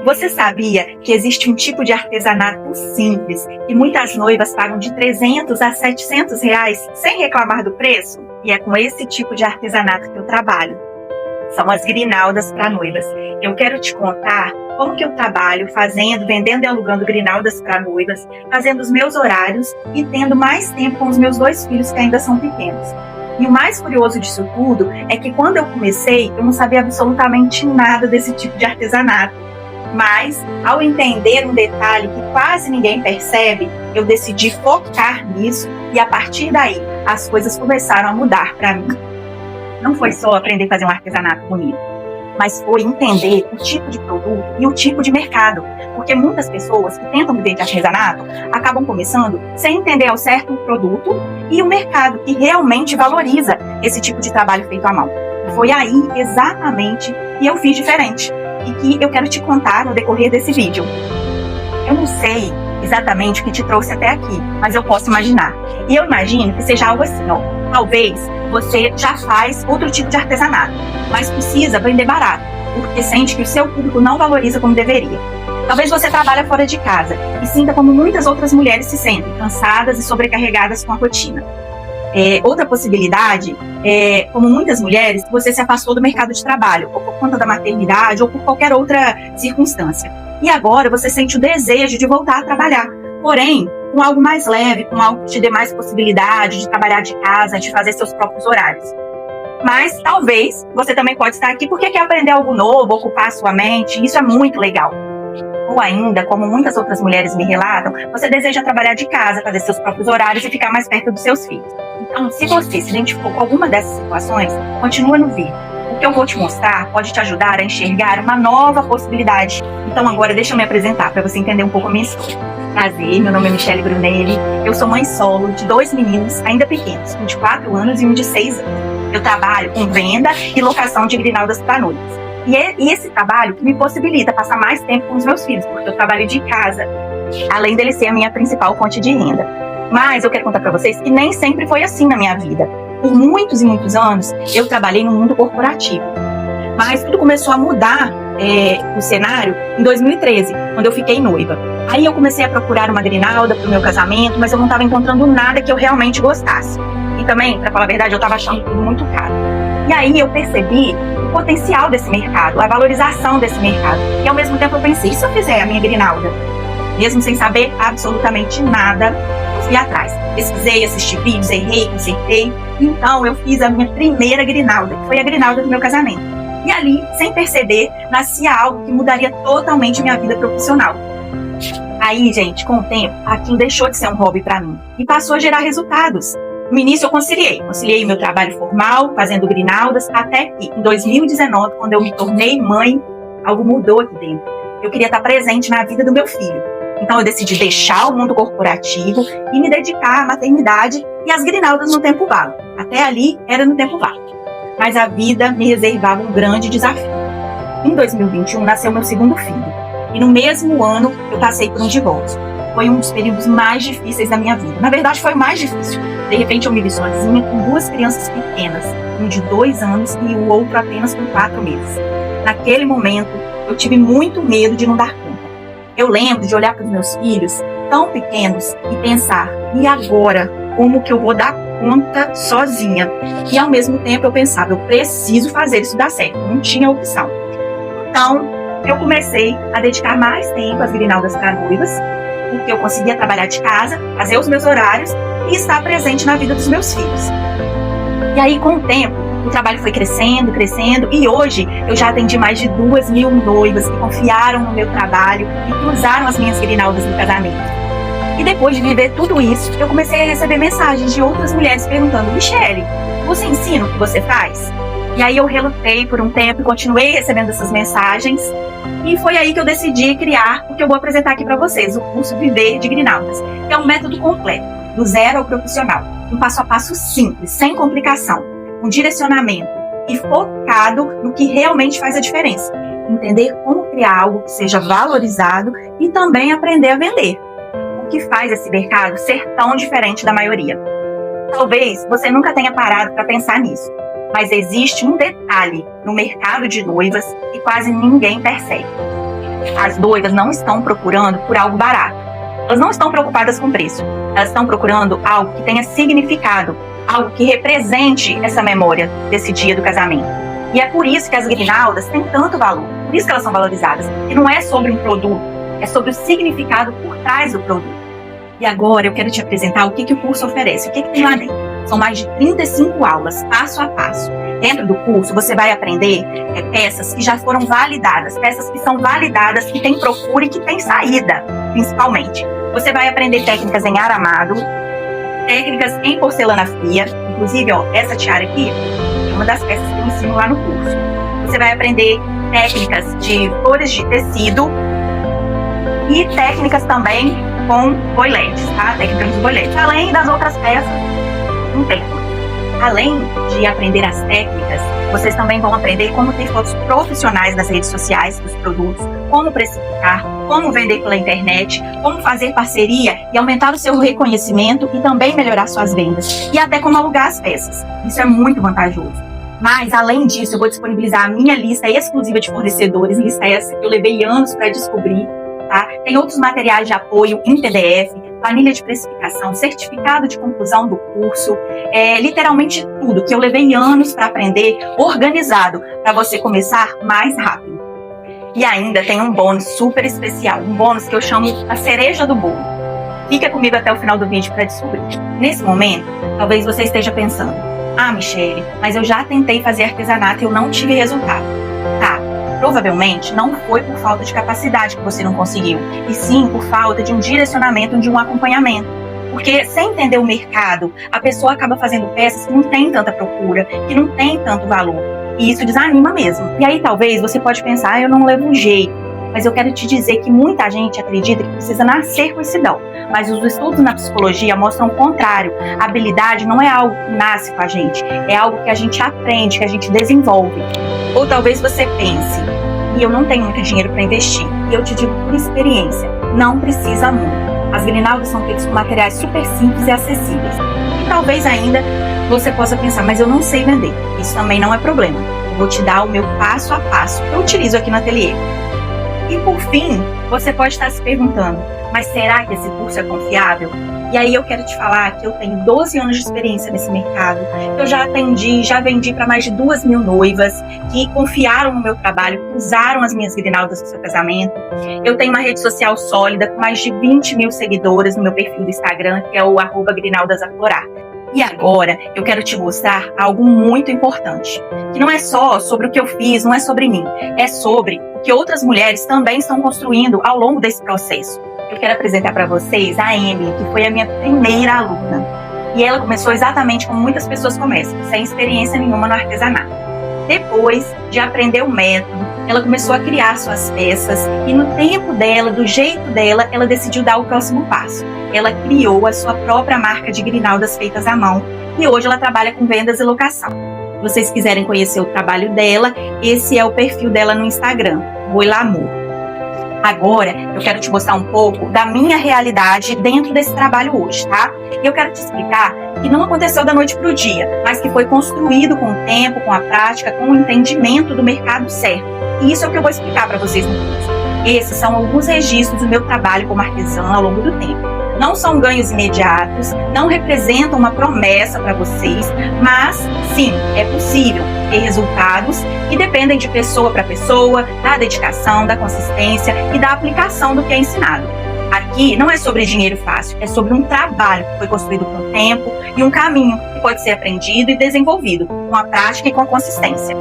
Você sabia que existe um tipo de artesanato simples que muitas noivas pagam de R$ 300 a R$ 700 sem reclamar do preço? E é com esse tipo de artesanato que eu trabalho. São as grinaldas para noivas. Eu quero te contar como que eu trabalho vendendo e alugando grinaldas para noivas, fazendo os meus horários e tendo mais tempo com os meus 2 filhos que ainda são pequenos. E o mais curioso disso tudo é que quando eu comecei, eu não sabia absolutamente nada desse tipo de artesanato. Mas, ao entender um detalhe que quase ninguém percebe, eu decidi focar nisso e, a partir daí, as coisas começaram a mudar para mim. Não foi só aprender a fazer um artesanato bonito, mas foi entender o tipo de produto e o tipo de mercado. Porque muitas pessoas que tentam viver de artesanato acabam começando sem entender ao certo o produto e o mercado que realmente valoriza esse tipo de trabalho feito à mão. E foi aí, exatamente, que eu fiz diferente. E que eu quero te contar no decorrer desse vídeo. Eu não sei exatamente o que te trouxe até aqui, mas eu posso imaginar. E eu imagino que seja algo assim, ó. Talvez você já faz outro tipo de artesanato, mas precisa vender barato, porque sente que o seu público não valoriza como deveria. Talvez você trabalhe fora de casa e sinta como muitas outras mulheres se sentem, cansadas e sobrecarregadas com a rotina. Outra possibilidade é, como muitas mulheres, você se afastou do mercado de trabalho, ou por conta da maternidade, ou por qualquer outra circunstância. E agora você sente o desejo de voltar a trabalhar, porém, com algo mais leve, com algo que te dê mais possibilidade de trabalhar de casa, de fazer seus próprios horários. Mas talvez você também pode estar aqui porque quer aprender algo novo, ocupar a sua mente, isso é muito legal. Ou ainda, como muitas outras mulheres me relatam, você deseja trabalhar de casa, fazer seus próprios horários e ficar mais perto dos seus filhos. Então, se você se identificou com alguma dessas situações, continua no vídeo. O que eu vou te mostrar pode te ajudar a enxergar uma nova possibilidade. Então agora deixa eu me apresentar para você entender um pouco a minha história. Prazer, meu nome é Michele Brunelli, eu sou mãe solo de 2 meninos ainda pequenos, um de 4 anos e um de 6 anos. Eu trabalho com venda e locação de grinaldas para noivas. E é esse trabalho que me possibilita passar mais tempo com os meus filhos, porque eu trabalho de casa, além dele ser a minha principal fonte de renda. Mas eu quero contar para vocês que nem sempre foi assim na minha vida. Por muitos e muitos anos, eu trabalhei no mundo corporativo. Mas tudo começou a mudar o cenário em 2013, quando eu fiquei noiva. Aí eu comecei a procurar uma grinalda para o meu casamento, mas eu não estava encontrando nada que eu realmente gostasse. E também, para falar a verdade, eu estava achando tudo muito caro. E aí eu percebi o potencial desse mercado, a valorização desse mercado. E ao mesmo tempo eu pensei, e se eu fizer a minha grinalda? Mesmo sem saber absolutamente nada, eu fui atrás. Pesquisei, assisti vídeos, errei, consertei. Então eu fiz a minha primeira grinalda, que foi a grinalda do meu casamento. E ali, sem perceber, nascia algo que mudaria totalmente minha vida profissional. Aí, gente, com o tempo, aquilo deixou de ser um hobby para mim e passou a gerar resultados. No início eu conciliei meu trabalho formal, fazendo grinaldas, até que em 2019, quando eu me tornei mãe, algo mudou aqui dentro. Eu queria estar presente na vida do meu filho. Então eu decidi deixar o mundo corporativo e me dedicar à maternidade e às grinaldas no tempo vago. Até ali era no tempo vago. Mas a vida me reservava um grande desafio. Em 2021 nasceu meu segundo filho. E no mesmo ano eu passei por um divórcio. Foi um dos períodos mais difíceis da minha vida. Na verdade foi o mais difícil. De repente eu me vi sozinha com 2 crianças pequenas, um de 2 anos e o outro apenas com 4 meses. Naquele momento eu tive muito medo de não dar conta. Eu lembro de olhar para os meus filhos tão pequenos e pensar, e agora? Como que eu vou dar conta sozinha? E ao mesmo tempo eu pensava, eu preciso fazer isso dar certo, não tinha opção. Então eu comecei a dedicar mais tempo às grinaldas para noivas, porque eu conseguia trabalhar de casa, fazer os meus horários e estar presente na vida dos meus filhos. E aí com o tempo, o trabalho foi crescendo, e hoje eu já atendi mais de 2.000 noivas que confiaram no meu trabalho e cruzaram as minhas grinaldas no casamento. E depois de viver tudo isso, eu comecei a receber mensagens de outras mulheres perguntando, Michele, você ensina o que você faz? E aí eu relutei por um tempo e continuei recebendo essas mensagens. E foi aí que eu decidi criar o que eu vou apresentar aqui para vocês, o curso Viver de Grinaldas, que é um método completo, do zero ao profissional. Um passo a passo simples, sem complicação, um direcionamento e focado no que realmente faz a diferença. Entender como criar algo que seja valorizado e também aprender a vender. O que faz esse mercado ser tão diferente da maioria. Talvez você nunca tenha parado para pensar nisso, mas existe um detalhe no mercado de noivas que quase ninguém percebe. As noivas não estão procurando por algo barato. Elas não estão preocupadas com preço. Elas estão procurando algo que tenha significado, algo que represente essa memória desse dia do casamento. E é por isso que as grinaldas têm tanto valor. Por isso que elas são valorizadas. E não é sobre um produto, é sobre o significado por trás do produto. E agora eu quero te apresentar o que o curso oferece, o que tem lá dentro. São mais de 35 aulas, passo a passo. Dentro do curso, você vai aprender peças que já foram validadas, peças que são validadas, que têm procura e que têm saída, principalmente. Você vai aprender técnicas em aramado, técnicas em porcelana fria. Inclusive, essa tiara aqui é uma das peças que eu ensino lá no curso. Você vai aprender técnicas de cores de tecido e técnicas também com boiletes, tá? Técnicas de boiletes. Além das outras peças, não tem. Além de aprender as técnicas, vocês também vão aprender como ter fotos profissionais nas redes sociais dos produtos, como precificar, como vender pela internet, como fazer parceria e aumentar o seu reconhecimento e também melhorar suas vendas. E até como alugar as peças. Isso é muito vantajoso. Mas, além disso, eu vou disponibilizar a minha lista exclusiva de fornecedores, lista essa que eu levei anos para descobrir. Tá? Tem outros materiais de apoio em PDF, planilha de precificação, certificado de conclusão do curso, literalmente tudo que eu levei anos para aprender, organizado para você começar mais rápido. E ainda tem um bônus super especial, um bônus que eu chamo a cereja do bolo. Fica comigo até o final do vídeo para descobrir. Nesse momento, talvez você esteja pensando: ah, Michele, mas eu já tentei fazer artesanato e eu não tive resultado. Tá. Provavelmente não foi por falta de capacidade que você não conseguiu, e sim por falta de um direcionamento, de um acompanhamento. Porque sem entender o mercado, a pessoa acaba fazendo peças que não tem tanta procura, que não tem tanto valor. E isso desanima mesmo. E aí talvez você pode pensar: eu não levo jeito. Mas eu quero te dizer que muita gente acredita que precisa nascer com esse dom. Mas os estudos na psicologia mostram o contrário. A habilidade não é algo que nasce com a gente, é algo que a gente aprende, que a gente desenvolve. Ou talvez você pense: e eu não tenho muito dinheiro para investir. E eu te digo por experiência, não precisa muito. As grinaldas são feitas com materiais super simples e acessíveis. E talvez ainda você possa pensar: mas eu não sei vender. Isso também não é problema. Eu vou te dar o meu passo a passo que eu utilizo aqui no ateliê. E por fim, você pode estar se perguntando: mas será que esse curso é confiável? E aí eu quero te falar que eu tenho 12 anos de experiência nesse mercado. Eu já atendi, já vendi para mais de 2.000 noivas que confiaram no meu trabalho, usaram as minhas grinaldas no seu casamento. Eu tenho uma rede social sólida com mais de 20.000 seguidoras no meu perfil do Instagram, que é o @grinaldasaflorar. E agora eu quero te mostrar algo muito importante, que não é só sobre o que eu fiz, não é sobre mim, é sobre o que outras mulheres também estão construindo ao longo desse processo. Eu quero apresentar para vocês a Emily, que foi a minha primeira aluna. E ela começou exatamente como muitas pessoas começam, sem experiência nenhuma no artesanato. Depois de aprender o método, ela começou a criar suas peças e no tempo dela, do jeito dela, ela decidiu dar o próximo passo. Ela criou a sua própria marca de grinaldas feitas à mão e hoje ela trabalha com vendas e locação. Se vocês quiserem conhecer o trabalho dela, esse é o perfil dela no Instagram, Boilamor. Agora, eu quero te mostrar um pouco da minha realidade dentro desse trabalho hoje, tá? E eu quero te explicar que não aconteceu da noite para o dia, mas que foi construído com o tempo, com a prática, com o entendimento do mercado certo. E isso é o que eu vou explicar para vocês no curso. Esses são alguns registros do meu trabalho como artesã ao longo do tempo. Não são ganhos imediatos, não representam uma promessa para vocês, mas sim, é possível ter resultados que dependem de pessoa para pessoa, da dedicação, da consistência e da aplicação do que é ensinado. Aqui não é sobre dinheiro fácil, é sobre um trabalho que foi construído com o tempo e um caminho que pode ser aprendido e desenvolvido com a prática e com a consistência.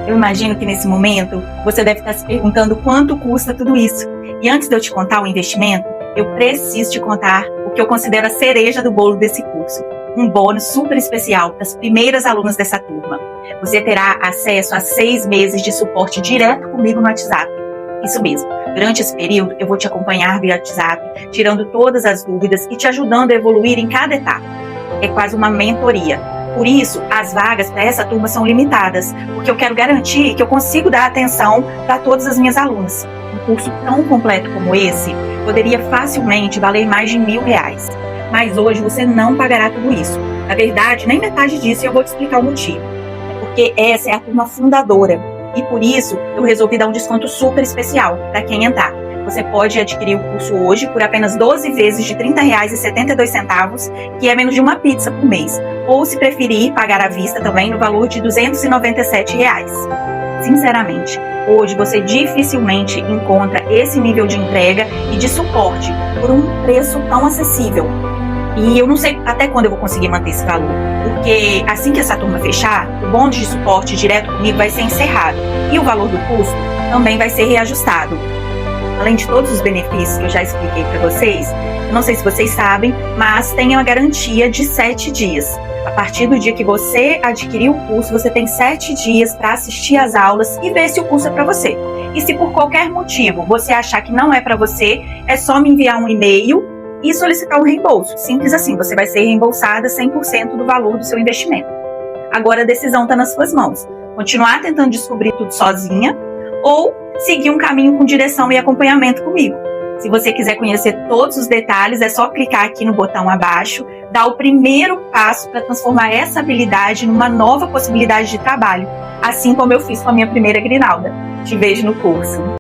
Eu imagino que nesse momento você deve estar se perguntando quanto custa tudo isso. E antes de eu te contar o investimento, eu preciso te contar o que eu considero a cereja do bolo desse curso. Um bônus super especial para as primeiras alunas dessa turma. Você terá acesso a 6 meses de suporte direto comigo no WhatsApp. Isso mesmo. Durante esse período, eu vou te acompanhar via WhatsApp, tirando todas as dúvidas e te ajudando a evoluir em cada etapa. É quase uma mentoria. Por isso, as vagas para essa turma são limitadas, porque eu quero garantir que eu consigo dar atenção para todas as minhas alunas. Um curso tão completo como esse poderia facilmente valer mais de R$1.000. Mas hoje você não pagará tudo isso. Na verdade, nem metade disso, e eu vou te explicar o motivo. É porque essa é a turma fundadora. E por isso, eu resolvi dar um desconto super especial para quem entrar. Você pode adquirir o curso hoje por apenas 12 vezes de R$ 30,72, que é menos de uma pizza por mês. Ou, se preferir, pagar à vista também no valor de R$ 297. Sinceramente, hoje você dificilmente encontra esse nível de entrega e de suporte por um preço tão acessível. E eu não sei até quando eu vou conseguir manter esse valor, porque assim que essa turma fechar, o bônus de suporte direto comigo vai ser encerrado e o valor do custo também vai ser reajustado. Além de todos os benefícios que eu já expliquei para vocês, eu não sei se vocês sabem, mas tem uma garantia de 7 dias. A partir do dia que você adquirir o curso, você tem 7 dias para assistir às aulas e ver se o curso é para você. E se por qualquer motivo você achar que não é para você, é só me enviar um e-mail e solicitar um reembolso. Simples assim, você vai ser reembolsada 100% do valor do seu investimento. Agora a decisão está nas suas mãos. Continuar tentando descobrir tudo sozinha ou seguir um caminho com direção e acompanhamento comigo. Se você quiser conhecer todos os detalhes, é só clicar aqui no botão abaixo, dar o primeiro passo para transformar essa habilidade numa nova possibilidade de trabalho, assim como eu fiz com a minha primeira grinalda. Te vejo no curso.